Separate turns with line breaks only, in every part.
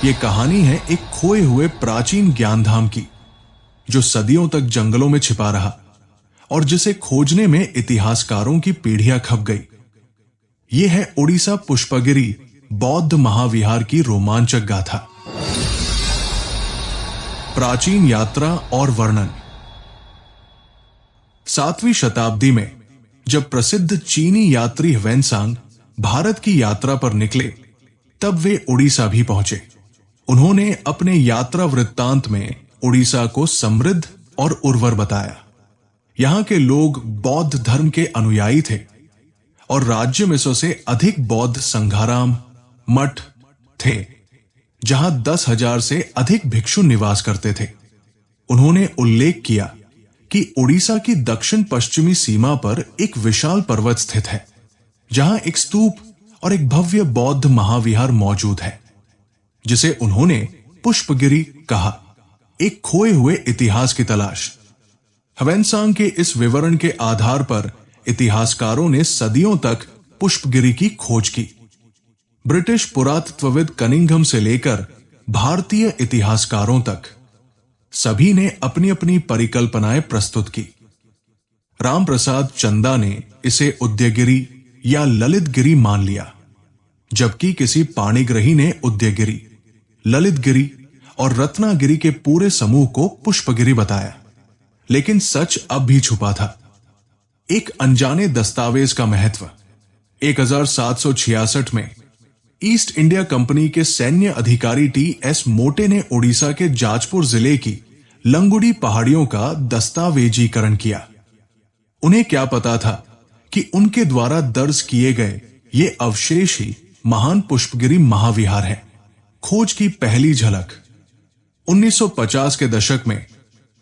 ये कहानी है एक खोए हुए प्राचीन ज्ञानधाम की, जो सदियों तक जंगलों में छिपा रहा और जिसे खोजने में इतिहासकारों की पीढ़ियां खप गई। ये है ओडिशा पुष्पगिरी बौद्ध महाविहार की रोमांचक गाथा। प्राचीन यात्रा और वर्णन। 7वीं शताब्दी में जब प्रसिद्ध चीनी यात्री ह्वेनसांग भारत की यात्रा पर निकले, तब वे ओडिशा भी पहुंचे। उन्होंने अपने यात्रा वृत्तांत में ओडिशा को समृद्ध और उर्वर बताया। यहां के लोग बौद्ध धर्म के अनुयायी थे और राज्य में 100 से अधिक बौद्ध संघाराम मठ थे, जहां 10,000 से अधिक भिक्षु निवास करते थे। उन्होंने उल्लेख किया कि ओडिशा की दक्षिण पश्चिमी सीमा पर एक विशाल पर्वत स्थित है, जहां एक स्तूप और एक भव्य बौद्ध महाविहार मौजूद है, जिसे उन्होंने पुष्पगिरी कहा। एक खोए हुए इतिहास की तलाश। ह्वेनसांग के इस विवरण के आधार पर इतिहासकारों ने सदियों तक पुष्पगिरी की खोज की। ब्रिटिश पुरातत्वविद कनिंघम से लेकर भारतीय इतिहासकारों तक सभी ने अपनी अपनी परिकल्पनाएं प्रस्तुत की। रामप्रसाद चंदा ने इसे उदयगिरी या ललितगिरी मान लिया, जबकि किसी पाणिग्रही ने उदयगिरी, ललितगिरी और रत्नागिरी के पूरे समूह को पुष्पगिरी बताया। लेकिन सच अब भी छुपा था। एक अनजाने दस्तावेज का महत्व। 1766 में ईस्ट इंडिया कंपनी के सैन्य अधिकारी टी.एस. मोटे ने ओडिशा के जाजपुर जिले की लंगुडी पहाड़ियों का दस्तावेजीकरण किया। उन्हें क्या पता था कि उनके द्वारा दर्ज किए गए ये अवशेष ही महान पुष्पगिरी महाविहार है। खोज की पहली झलक। 1950 के दशक में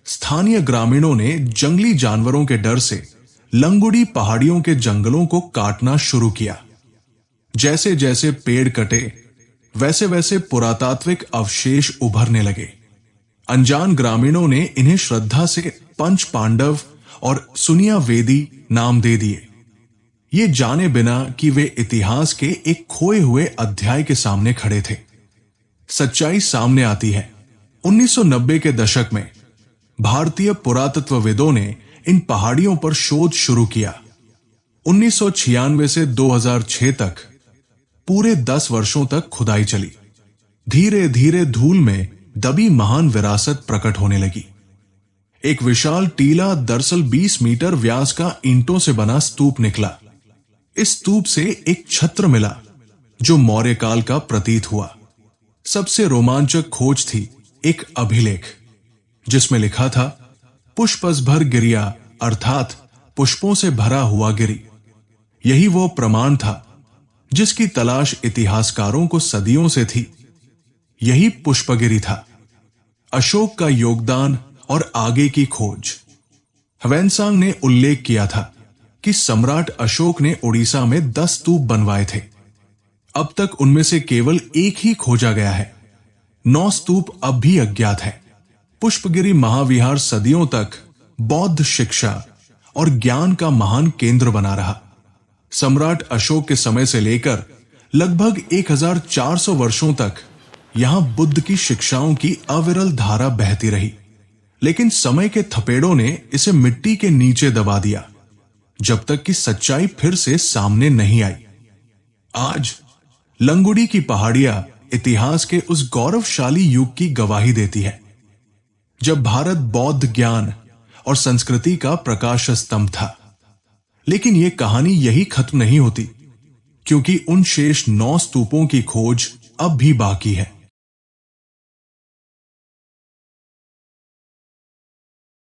स्थानीय ग्रामीणों ने जंगली जानवरों के डर से लंगुडी पहाड़ियों के जंगलों को काटना शुरू किया। जैसे जैसे पेड़ कटे, वैसे वैसे पुरातात्विक अवशेष उभरने लगे। अनजान ग्रामीणों ने इन्हें श्रद्धा से पंच पांडव और सुनिया वेदी नाम दे दिए, ये जाने बिना कि वे इतिहास के एक खोए हुए अध्याय के सामने खड़े थे। सच्चाई सामने आती है। 1990 के दशक में भारतीय पुरातत्वविदों ने इन पहाड़ियों पर शोध शुरू किया। 1996 से 2006 तक पूरे 10 वर्षों तक खुदाई चली। धीरे धीरे धूल में दबी महान विरासत प्रकट होने लगी। एक विशाल टीला दरअसल 20 मीटर व्यास का ईंटों से बना स्तूप निकला। इस स्तूप से एक छत्र मिला जो मौर्य काल का प्रतीत हुआ। सबसे रोमांचक खोज थी एक अभिलेख, जिसमें लिखा था पुष्पसभर गिरिया, अर्थात पुष्पों से भरा हुआ गिरी। यही वो प्रमाण था जिसकी तलाश इतिहासकारों को सदियों से थी। यही पुष्पगिरी था। अशोक का योगदान और आगे की खोज। ह्वेनसांग ने उल्लेख किया था कि सम्राट अशोक ने ओडिशा में 10 स्तूप बनवाए थे। अब तक उनमें से केवल एक ही खोजा गया है। 9 स्तूप अब भी अज्ञात है। पुष्पगिरी महाविहार सदियों तक बौद्ध शिक्षा और ज्ञान का महान केंद्र बना रहा। सम्राट अशोक के समय से लेकर लगभग 1400 वर्षों तक यहां बुद्ध की शिक्षाओं की अविरल धारा बहती रही। लेकिन समय के थपेड़ों ने इसे मिट्टी के नीचे दबा दिया, जब तक कि सच्चाई फिर से सामने नहीं आई। आज लंगुडी की पहाड़ियां इतिहास के उस गौरवशाली युग की गवाही देती है, जब भारत बौद्ध ज्ञान और संस्कृति का प्रकाश स्तंभ था। लेकिन यह कहानी यही खत्म नहीं होती, क्योंकि उन शेष 9 स्तूपों की खोज अब भी बाकी है।